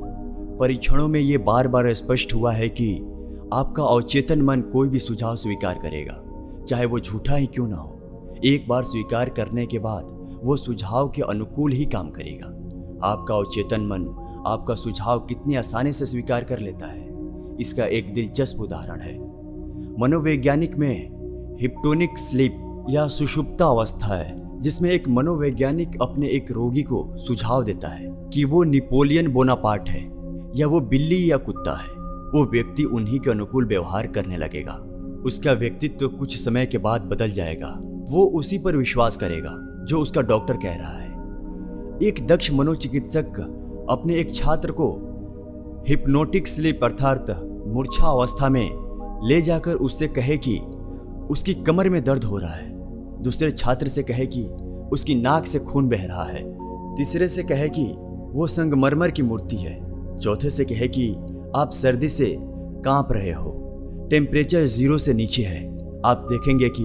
परीक्षणों में ये बार बार स्पष्ट हुआ है कि आपका अवचेतन मन कोई भी सुझाव स्वीकार करेगा, चाहे वो झूठा ही क्यों ना हो। एक बार स्वीकार करने के बाद वो सुझाव के अनुकूल ही काम करेगा। आपका अवचेतन मन आपका सुझाव कितनी आसानी से स्वीकार कर लेता है, इसका एक दिलचस्प उदाहरण है। मनोवैज्ञानिक में हिप्नोटिक स्लीप या सुषुप्ता अवस्था है, जिसमें एक मनोवैज्ञानिक अपने एक रोगी को सुझाव देता है कि वो नेपोलियन बोनापार्ट है या वो बिल्ली या कुत्ता है। वो व्यक्ति उन्हीं के अनुकूल व्यवहार करने लगेगा। उसका व्यक्तित्व कुछ समय के बाद बदल जाएगा। वो उसी पर विश्वास करेगा जो उसका डॉक्टर कह रहा है। एक दक्ष मनोचिकित्सक अपने एक छात्र को हिप्नोटिक स्लीप अर्थात मूर्छा अवस्था में ले जाकर उससे कहे कि उसकी कमर में दर्द हो रहा है। दूसरे छात्र से कहे कि उसकी नाक से खून बह रहा है। तीसरे से कहे कि वो संगमरमर की मूर्ति है। चौथे से कहे कि आप सर्दी से कांप रहे हो, टेम्परेचर 0 से नीचे है। आप देखेंगे कि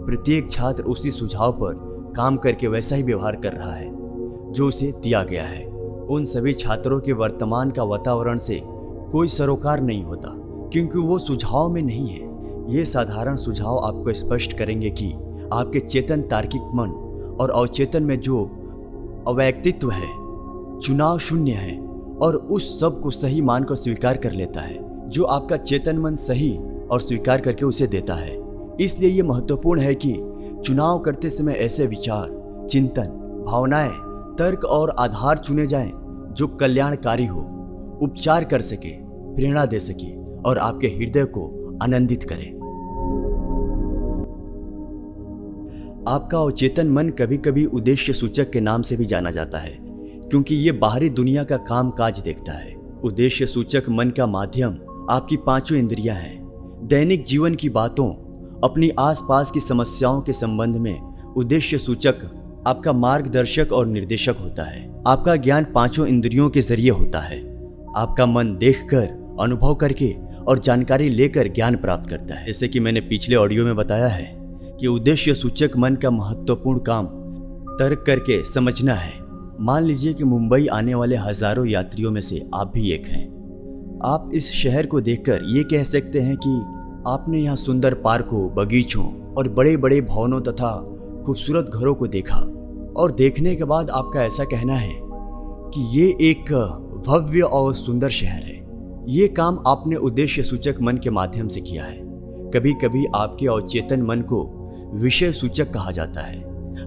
प्रत्येक छात्र उसी सुझाव पर काम करके वैसा ही व्यवहार कर रहा है जो उसे दिया गया है। उन सभी छात्रों के वर्तमान का वातावरण से कोई सरोकार नहीं होता, क्योंकि वो सुझाव में नहीं है। ये साधारण सुझाव आपको स्पष्ट करेंगे कि आपके चेतन तार्किक मन और अवचेतन में जो अवैयक्तित्व है, चुनाव शून्य है और उस सब को सही मानकर स्वीकार कर लेता है जो आपका चेतन मन सही और स्वीकार करके उसे देता है। इसलिए ये महत्वपूर्ण है कि चुनाव करते समय ऐसे विचार, चिंतन, भावनाएं, तर्क और आधार चुने जाएं जो कल्याणकारी हो, उपचार कर सके, प्रेरणा दे सके और आपके हृदय को आनंदित करे। आपका अवचेतन मन कभी कभी उद्देश्य सूचक के नाम से भी जाना जाता है, क्योंकि ये बाहरी दुनिया का काम काज देखता है। उद्देश्य सूचक मन का माध्यम आपकी पांचों इंद्रियां हैं। दैनिक जीवन की बातों, अपनी आसपास की समस्याओं के संबंध में उद्देश्य सूचक आपका मार्गदर्शक और निर्देशक होता है। आपका ज्ञान पांचों इंद्रियों के जरिए होता है। आपका मन देखकर, अनुभव करके और जानकारी लेकर ज्ञान प्राप्त करता है। जैसे कि मैंने पिछले ऑडियो में बताया है कि उद्देश्य सूचक मन का महत्वपूर्ण काम तर्क करके समझना है। मान लीजिए कि मुंबई आने वाले हजारों यात्रियों में से आप भी एक हैं। आप इस शहर को देखकर ये कह सकते हैं कि आपने यहाँ सुंदर पार्कों, बगीचों और बड़े बड़े भवनों तथा खूबसूरत घरों को देखा, और देखने के बाद आपका ऐसा कहना है कि ये एक भव्य और सुंदर शहर है। ये काम आपने उद्देश्य सूचक मन के माध्यम से किया है। कभी कभी आपके अवचेतन मन को विषय सूचक कहा जाता है।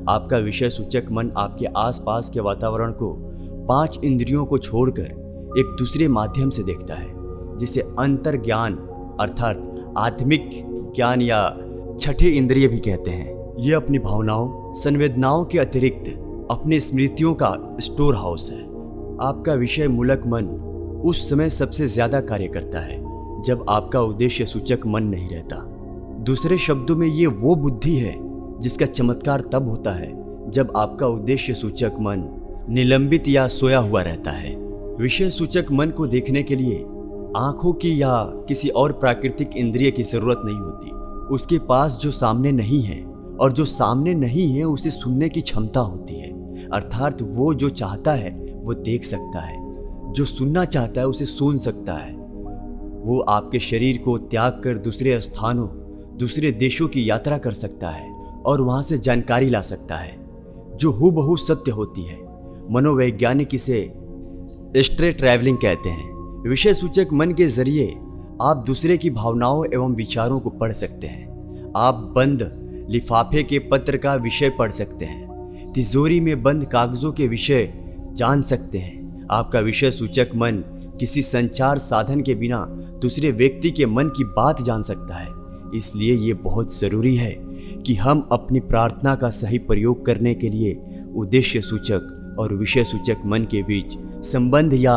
आपका विषय सूचक मन आपके आसपास के वातावरण को 5 इंद्रियों को छोड़कर एक दूसरे माध्यम से देखता है, जिसे अंतर ज्ञान अर्थात आत्मिक ज्ञान या छठे इंद्रिय भी कहते हैं। ये अपनी भावनाओं, संवेदनाओं के अतिरिक्त अपनी स्मृतियों का स्टोर हाउस है। आपका विषय मूलक मन उस समय सबसे ज्यादा कार्य करता है जब आपका उद्देश्य सूचक मन नहीं रहता। दूसरे शब्दों में ये वो बुद्धि है जिसका चमत्कार तब होता है जब आपका उद्देश्य सूचक मन निलंबित या सोया हुआ रहता है। विषय सूचक मन को देखने के लिए आंखों की या किसी और प्राकृतिक इंद्रिय की जरूरत नहीं होती। उसके पास जो सामने नहीं है और जो सामने नहीं है उसे सुनने की क्षमता होती है। अर्थात वो जो चाहता है वो देख सकता है, जो सुनना चाहता है उसे सुन सकता है। वो आपके शरीर को त्याग कर दूसरे स्थानों, दूसरे देशों की यात्रा कर सकता है और वहां से जानकारी ला सकता है जो हूबहू सत्य होती है। मनोवैज्ञानिक इसे स्ट्रेट ट्रैवलिंग कहते हैं। विषय सूचक मन के जरिए आप दूसरे की भावनाओं एवं विचारों को पढ़ सकते हैं। आप बंद लिफाफे के पत्र का विषय पढ़ सकते हैं, तिजोरी में बंद कागजों के विषय जान सकते हैं। आपका विषय सूचक मन किसी संचार साधन के बिना दूसरे व्यक्ति के मन की बात जान सकता है। इसलिए ये बहुत ज़रूरी है कि हम अपनी प्रार्थना का सही प्रयोग करने के लिए उद्देश्य सूचक और विषय सूचक मन के बीच संबंध या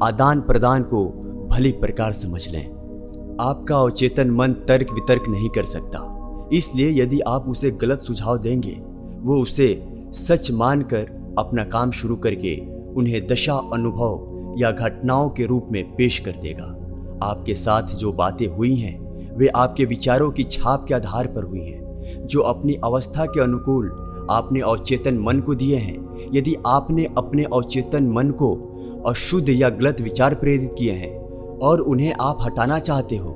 आदान प्रदान को भली प्रकार समझ लें। आपका अवचेतन मन तर्क वितर्क नहीं कर सकता, इसलिए यदि आप उसे गलत सुझाव देंगे वो उसे सच मानकर अपना काम शुरू करके उन्हें दशा, अनुभव या घटनाओं के रूप में पेश कर देगा। आपके साथ जो बातें हुई हैं वे आपके विचारों की छाप के आधार पर हुई हैं, जो अपनी अवस्था के अनुकूल आपने अवचेतन मन को दिए हैं। यदि आपने अपने अवचेतन मन को अशुद्ध या गलत विचार प्रेरित किए हैं और उन्हें आप हटाना चाहते हो,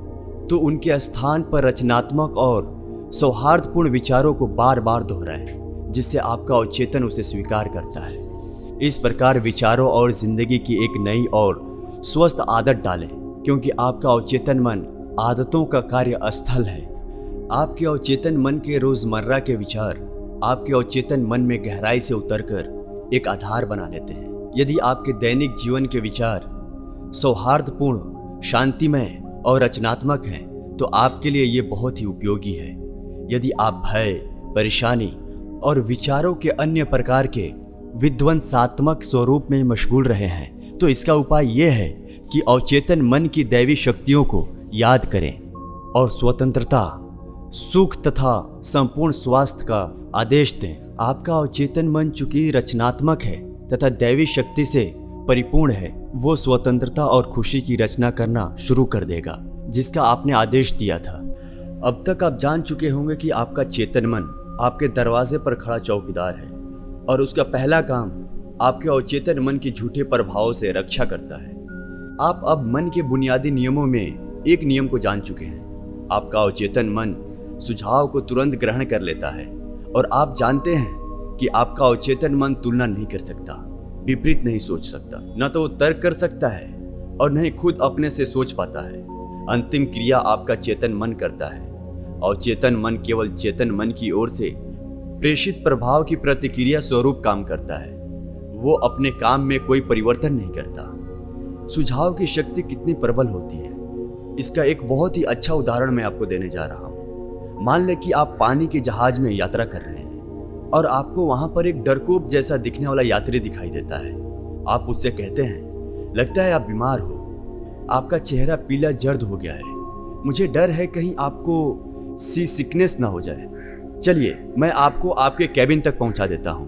तो उनके स्थान पर रचनात्मक और सौहार्दपूर्ण विचारों को बार बार दोहराएं, जिससे आपका अवचेतन उसे स्वीकार करता है। इस प्रकार विचारों और जिंदगी की एक नई और स्वस्थ आदत डालें, क्योंकि आपका अवचेतन मन आदतों का कार्य स्थल है। आपके अवचेतन मन के रोजमर्रा के विचार आपके अवचेतन मन में गहराई से उतरकर एक आधार बना लेते हैं। यदि आपके दैनिक जीवन के विचार सौहार्दपूर्ण, शांतिमय और रचनात्मक हैं, तो आपके लिए ये बहुत ही उपयोगी है। यदि आप भय, परेशानी और विचारों के अन्य प्रकार के विध्वंसात्मक स्वरूप में मशगूल रहे हैं, तो इसका उपाय यह है कि अवचेतन मन की दैवी शक्तियों को याद करें और स्वतंत्रता, सुख तथा संपूर्ण स्वास्थ्य का आदेश दें। आपका अवचेतन मन चूंकि रचनात्मक है तथा दैवी शक्ति से परिपूर्ण है, वो स्वतंत्रता और खुशी की रचना करना शुरू कर देगा, जिसका आपने आदेश दिया था। अब तक आप जान चुके होंगे कि आपका चेतन मन आपके दरवाजे पर खड़ा चौकीदार है और उसका पहला काम आपके अवचेतन मन की झूठे प्रभावों से रक्षा करता है। आप अब मन के बुनियादी नियमों में एक नियम को जान चुके हैं। आपका अवचेतन मन सुझाव को तुरंत ग्रहण कर लेता है और आप जानते हैं कि आपका अवचेतन मन तुलना नहीं कर सकता, विपरीत नहीं सोच सकता, न तो वो तर्क कर सकता है और न ही खुद अपने से सोच पाता है। अंतिम क्रिया आपका चेतन मन करता है। अवचेतन मन केवल चेतन मन की ओर से प्रेषित प्रभाव की प्रतिक्रिया स्वरूप काम करता है। वो अपने काम में कोई परिवर्तन नहीं करता। सुझाव की शक्ति कितनी प्रबल होती है, इसका एक बहुत ही अच्छा उदाहरण मैं आपको देने जा रहा हूँ। मान लें कि आप पानी के जहाज में यात्रा कर रहे हैं और आपको वहां पर एक डरपोक जैसा दिखने वाला यात्री दिखाई देता है। आप उससे कहते हैं, लगता है आप बीमार हो, आपका चेहरा पीला जर्द हो गया है, मुझे डर है कहीं आपको सी सिकनेस ना हो जाए, चलिए मैं आपको आपके कैबिन तक पहुंचा देता हूं।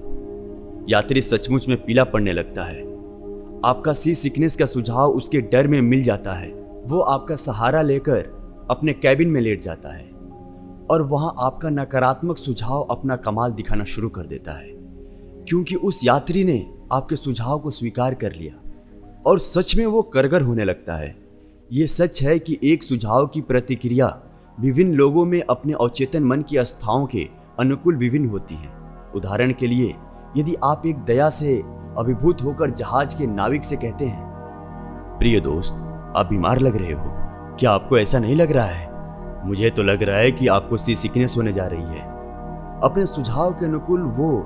यात्री सचमुच में पीला पड़ने लगता है। आपका सी सिकनेस का सुझाव उसके डर में मिल जाता है। वो आपका सहारा लेकर अपने कैबिन में लेट जाता है और वहां आपका नकारात्मक सुझाव अपना कमाल दिखाना शुरू कर देता है, क्योंकि उस यात्री ने आपके सुझाव को स्वीकार कर लिया और सच में वो कारगर होने लगता है। ये सच है कि एक सुझाव की प्रतिक्रिया विभिन्न लोगों में अपने अवचेतन मन की अवस्थाओं के अनुकूल विभिन्न होती है। उदाहरण के लिए, यदि आप एक दया से अभिभूत होकर जहाज के नाविक से कहते हैं, प्रिय दोस्त, आप बीमार लग रहे हो, क्या आपको ऐसा नहीं लग रहा है? मुझे तो लग रहा है कि आपको सी सिकनेस होने जा रही है। अपने सुझाव के अनुकूल वो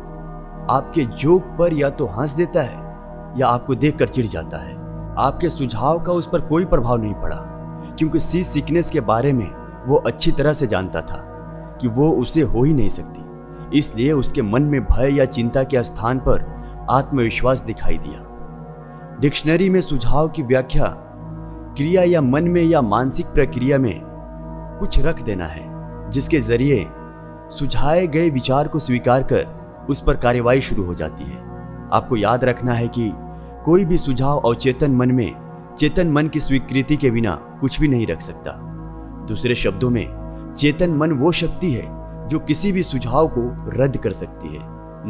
आपके जोक पर या तो हंस देता है या आपको देखकर चिढ़ जाता है। आपके सुझाव का उस पर कोई प्रभाव नहीं पड़ा, क्योंकि सी सिकनेस के बारे में वो अच्छी तरह से जानता था कि वो उसे हो ही नहीं सकती। इसलिए उसके मन में भय या चिंता के स्थान पर आत्मविश्वास दिखाई दिया। डिक्शनरी में सुझाव की व्याख्या क्रिया या मन में या मानसिक प्रक्रिया में कुछ रख देना है, जिसके जरिए सुझाए गए विचार को स्वीकार कर उस पर कार्यवाही शुरू हो जाती है। आपको याद रखना है कि कोई भी सुझाव अवचेतन मन में चेतन मन की स्वीकृति के बिना कुछ भी नहीं रख सकता। दूसरे शब्दों में, चेतन मन वो शक्ति है जो किसी भी सुझाव को रद्द कर सकती है।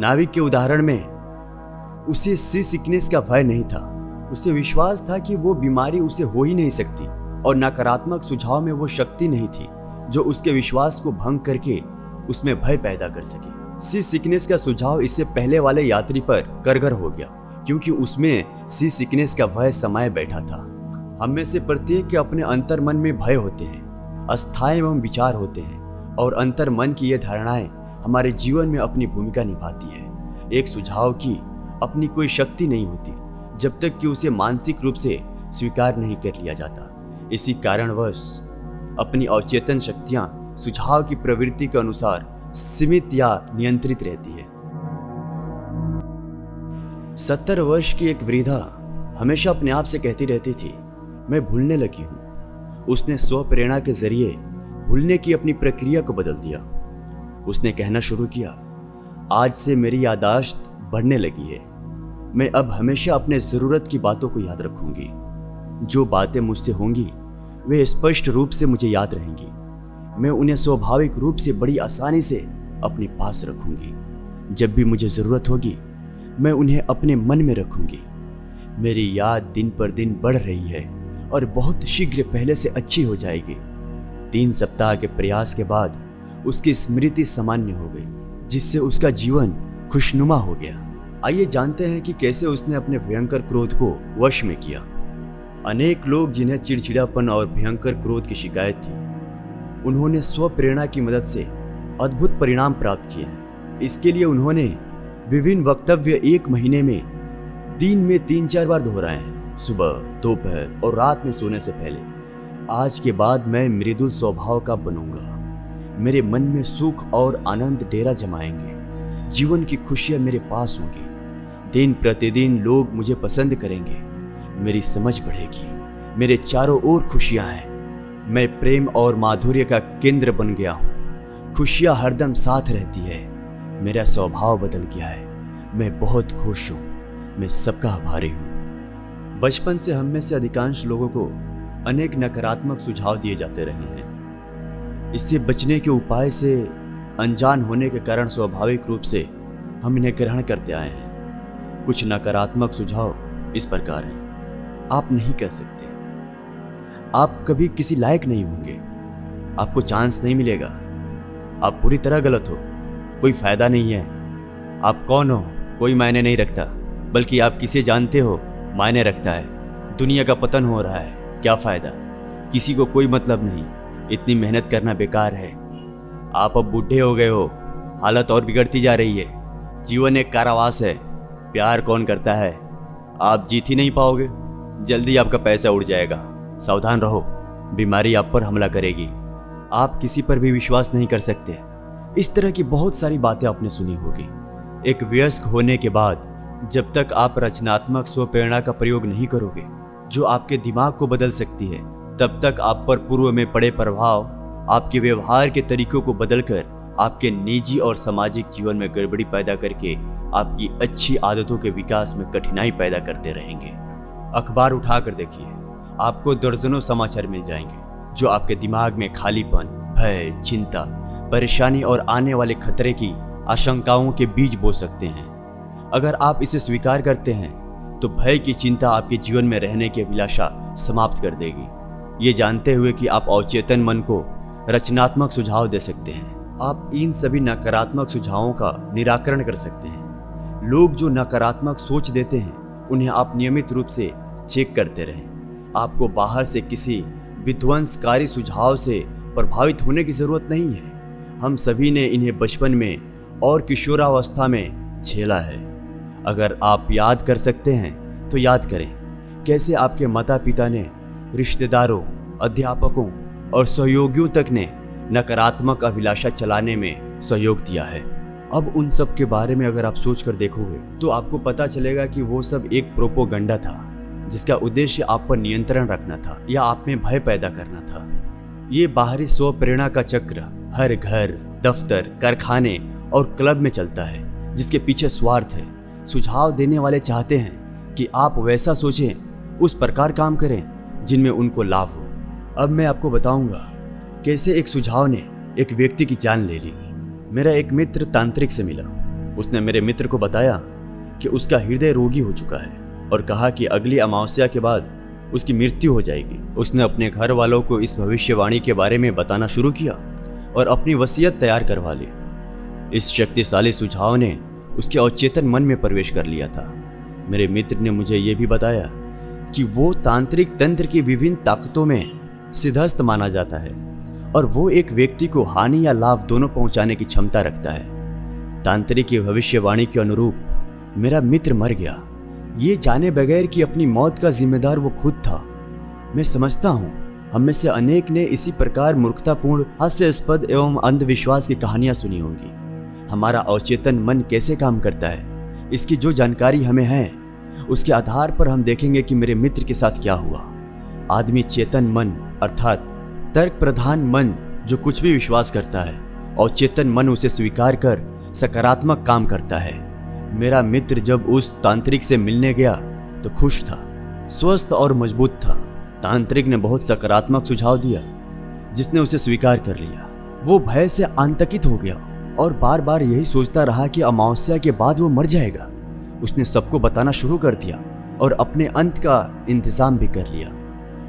नाविक के उदाहरण में उसे सी सिकनेस का भय नहीं था। उसे विश्वास था कि वो बीमारी उसे हो ही नहीं सकती, और नकारात्मक सुझाव में वो शक्ति नहीं थी जो उसके विश्वास को भंग करके उसमें भय पैदा कर सके। सी सिकनेस का सुझाव इससे पहले वाले यात्री पर कारगर हो गया, क्योंकि उसमें सी सिकनेस का भय समाये बैठा था। हम में से प्रत्येक के अपने अंतर मन में भय होते हैं, अस्थायी एवं विचार होते हैं, और अंतर मन की ये धारणाएं हमारे जीवन में अपनी भूमिका निभाती है। एक सुझाव की अपनी कोई शक्ति नहीं होती जब तक कि उसे मानसिक रूप से स्वीकार नहीं कर लिया जाता। इसी कारणवश अपनी अवचेतन शक्तियां सुझाव की प्रवृत्ति के अनुसार सीमित या नियंत्रित रहती है। 70 वर्ष की एक वृद्धा हमेशा अपने आप से कहती रहती थी, मैं भूलने लगी हूं। उसने स्वप्रेरणा के जरिए भूलने की अपनी प्रक्रिया को बदल दिया। उसने कहना शुरू किया, आज से मेरी याददाश्त बढ़ने लगी है। मैं अब हमेशा अपने ज़रूरत की बातों को याद रखूंगी। जो बातें मुझसे होंगी वे स्पष्ट रूप से मुझे याद रहेंगी। मैं उन्हें स्वाभाविक रूप से बड़ी आसानी से अपने पास रखूंगी। जब भी मुझे ज़रूरत होगी मैं उन्हें अपने मन में रखूंगी। मेरी याद दिन पर दिन बढ़ रही है और बहुत शीघ्र पहले से अच्छी हो जाएगी। 3 सप्ताह के प्रयास के बाद उसकी स्मृति सामान्य हो गई, जिससे उसका जीवन खुशनुमा हो गया। आइए जानते हैं कि कैसे उसने अपने भयंकर क्रोध को वश में किया। अनेक लोग जिन्हें चिड़चिड़ापन और भयंकर क्रोध की शिकायत थी, उन्होंने स्वप्रेरणा की मदद से अद्भुत परिणाम प्राप्त किए हैं। इसके लिए उन्होंने विभिन्न वक्तव्य 1 महीने में दिन में 3-4 बार दोहराए हैं, सुबह, दोपहर और रात में सोने से पहले। आज के बाद मैं मृदुल स्वभाव का बनूंगा। मेरे मन में सुख और आनंद डेरा जमाएंगे। जीवन की खुशियां मेरे पास होंगी। दिन प्रतिदिन लोग मुझे पसंद करेंगे। मेरी समझ बढ़ेगी। मेरे चारों ओर खुशियां हैं। मैं प्रेम और माधुर्य का केंद्र बन गया हूँ। खुशियां हरदम साथ रहती है। मेरा स्वभाव बदल गया है। मैं बहुत खुश हूँ। मैं सबका आभारी हूँ। बचपन से हम में से अधिकांश लोगों को अनेक नकारात्मक सुझाव दिए जाते रहे हैं। इससे बचने के उपाय से अनजान होने के कारण स्वाभाविक रूप से हम इन्हें ग्रहण करते आए हैं। कुछ नकारात्मक सुझाव इस प्रकार हैं। आप नहीं कह सकते, आप कभी किसी लायक नहीं होंगे, आपको चांस नहीं मिलेगा, आप पूरी तरह गलत हो, कोई फायदा नहीं है, आप कौन हो कोई मायने नहीं रखता, बल्कि आप किसे जानते हो मायने रखता है। दुनिया का पतन हो रहा है, क्या फायदा, किसी को कोई मतलब नहीं, इतनी मेहनत करना बेकार है। आप अब बूढ़े हो गए हो, हालत और बिगड़ती जा रही है। जीवन एक कारावास है, प्यार कौन करता है, आप जीत ही नहीं पाओगे, जल्दी आपका पैसा उड़ जाएगा, सावधान रहो, बीमारी आप पर हमला करेगी, आप किसी पर भी विश्वास नहीं कर सकते। इस तरह की बहुत सारी बातें आपने सुनी होगी। एक वयस्क होने के बाद जब तक आप रचनात्मक स्वप्रेरणा का प्रयोग नहीं करोगे, जो आपके दिमाग को बदल सकती है, तब तक आप पर पूर्व में पड़े प्रभाव आपके व्यवहार के तरीकों को बदलकर आपके निजी और सामाजिक जीवन में गड़बड़ी पैदा करके आपकी अच्छी आदतों के विकास में कठिनाई पैदा करते रहेंगे। अखबार उठाकर देखिए, आपको दर्जनों समाचार मिल जाएंगे जो आपके दिमाग में खालीपन, भय, चिंता, परेशानी और आने वाले खतरे की आशंकाओं के बीज बो सकते हैं। अगर आप इसे स्वीकार करते हैं तो भय की चिंता आपके जीवन में रहने की अभिलाषा समाप्त कर देगी। ये जानते हुए कि आप अवचेतन मन को रचनात्मक सुझाव दे सकते हैं, आप इन सभी नकारात्मक सुझावों का निराकरण कर सकते हैं। लोग जो नकारात्मक सोच देते हैं उन्हें आप नियमित रूप से चेक करते रहें। आपको बाहर से किसी विध्वंसकारी सुझाव से प्रभावित होने की जरूरत नहीं है। हम सभी ने इन्हें बचपन में और किशोरावस्था में झेला है। अगर आप याद कर सकते हैं तो याद करें कैसे आपके माता पिता ने, रिश्तेदारों, अध्यापकों और सहयोगियों तक ने नकारात्मक अभिलाषा चलाने में सहयोग दिया है। अब उन सब के बारे में अगर आप सोच कर देखोगे तो आपको पता चलेगा कि वो सब एक प्रोपोगंडा था, जिसका उद्देश्य आप पर नियंत्रण रखना था या आप में भय पैदा करना था। ये बाहरी स्वप्रेरणा का चक्र हर घर, दफ्तर, कारखाने और क्लब में चलता है, जिसके पीछे स्वार्थ है। सुझाव देने वाले चाहते हैं कि आप वैसा सोचें, उस प्रकार काम करें जिनमें उनको लाभ हो। अब मैं आपको बताऊंगा कैसे एक सुझाव ने एक व्यक्ति की जान ले ली। मेरा एक मित्र तांत्रिक से मिला। उसने मेरे मित्र को बताया कि उसका हृदय रोगी हो चुका है और कहा कि अगली अमावस्या के बाद उसकी मृत्यु हो जाएगी। उसने अपने घर वालों को इस भविष्यवाणी के बारे में बताना शुरू किया और अपनी वसीयत तैयार करवा ली। इस शक्तिशाली सुझाव ने उसके अवचेतन मन में प्रवेश कर लिया था। मेरे मित्र ने मुझे यह भी बताया कि वो तांत्रिक तंत्र की विभिन्न ताकतों में सिद्धस्त माना जाता है और वो एक व्यक्ति को हानि या लाभ दोनों पहुंचाने की क्षमता रखता है। तांत्रिक की भविष्यवाणी के अनुरूप मेरा मित्र मर गया। ये जाने बगैर कि अपनी मौत का जिम्मेदार वो खुद था। मैं समझता हूँ हम में से अनेक ने इसी प्रकार मूर्खतापूर्ण, हास्यास्पद एवं अंधविश्वास की कहानियां सुनी होंगी। हमारा अवचेतन मन कैसे काम करता है, इसकी जो जानकारी हमें है उसके आधार पर हम देखेंगे कि मेरे मित्र के साथ क्या हुआ। आदमी चेतन मन अर्थात तर्क प्रधान मन जो कुछ भी विश्वास करता है और चेतन मन उसे स्वीकार कर सकारात्मक काम करता है। मेरा मित्र जब उस तांत्रिक से मिलने गया तो खुश था, स्वस्थ और मजबूत था। तांत्रिक ने बहुत सकारात्मक सुझाव दिया जिसने उसे स्वीकार कर लिया। वो भय से आतंकित हो गया और बार बार यही सोचता रहा कि अमावस्या के बाद वो मर जाएगा। उसने सबको बताना शुरू कर दिया और अपने अंत का इंतजाम भी कर लिया।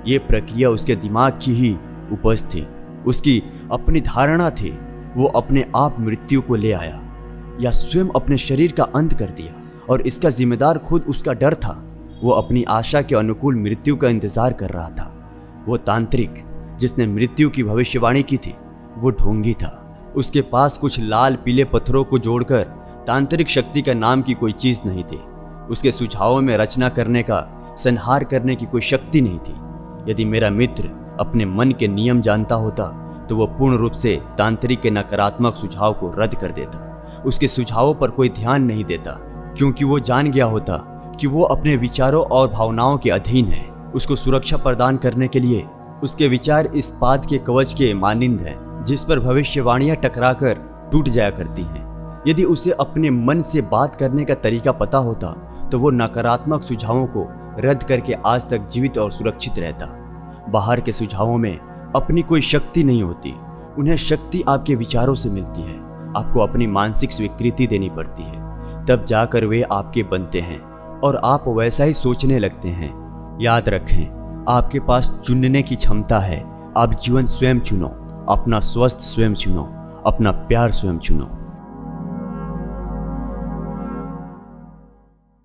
ये प्रक्रिया उसके दिमाग की ही उपज थी, उसकी अपनी धारणा थी। वो अपने आप मृत्यु को ले आया या स्वयं अपने शरीर का अंत कर दिया और इसका जिम्मेदार खुद उसका डर था। वो अपनी आशा के अनुकूल मृत्यु का इंतजार कर रहा था। वो तांत्रिक जिसने मृत्यु की भविष्यवाणी की थी वो ढोंगी था। उसके पास कुछ लाल पीले पत्थरों को जोड़कर तांत्रिक शक्ति का नाम की कोई चीज नहीं थी। उसके सुझावों में रचना करने का, संहार करने की कोई शक्ति नहीं थी। यदि मेरा मित्र अपने मन के नियम जानता होता तो वह पूर्ण रूप से तांत्रिक के नकारात्मक सुझाव को रद्द कर देता। उसके सुझावों पर कोई ध्यान नहीं देता क्योंकि वो जान गया होता कि वो अपने विचारों और भावनाओं के अधीन है। उसको सुरक्षा प्रदान करने के लिए उसके विचार इस्पात के कवच के मानिंद हैं जिस पर भविष्यवाणियां टकराकर टूट जाया करती हैं। यदि उसे अपने मन से बात करने का तरीका पता होता तो वो नकारात्मक सुझावों को रद्द करके आज तक जीवित और सुरक्षित रहता। बाहर के सुझावों में अपनी कोई शक्ति नहीं होती। उन्हें शक्ति आपके विचारों से मिलती है। आपको अपनी मानसिक स्वीकृति देनी पड़ती है, तब जाकर वे आपके बनते हैं और आप वैसा ही सोचने लगते हैं। याद रखें, आपके पास चुनने की क्षमता है। आप जीवन स्वयं चुनो, अपना स्वस्थ स्वयं चुनो, अपना प्यार स्वयं चुनो।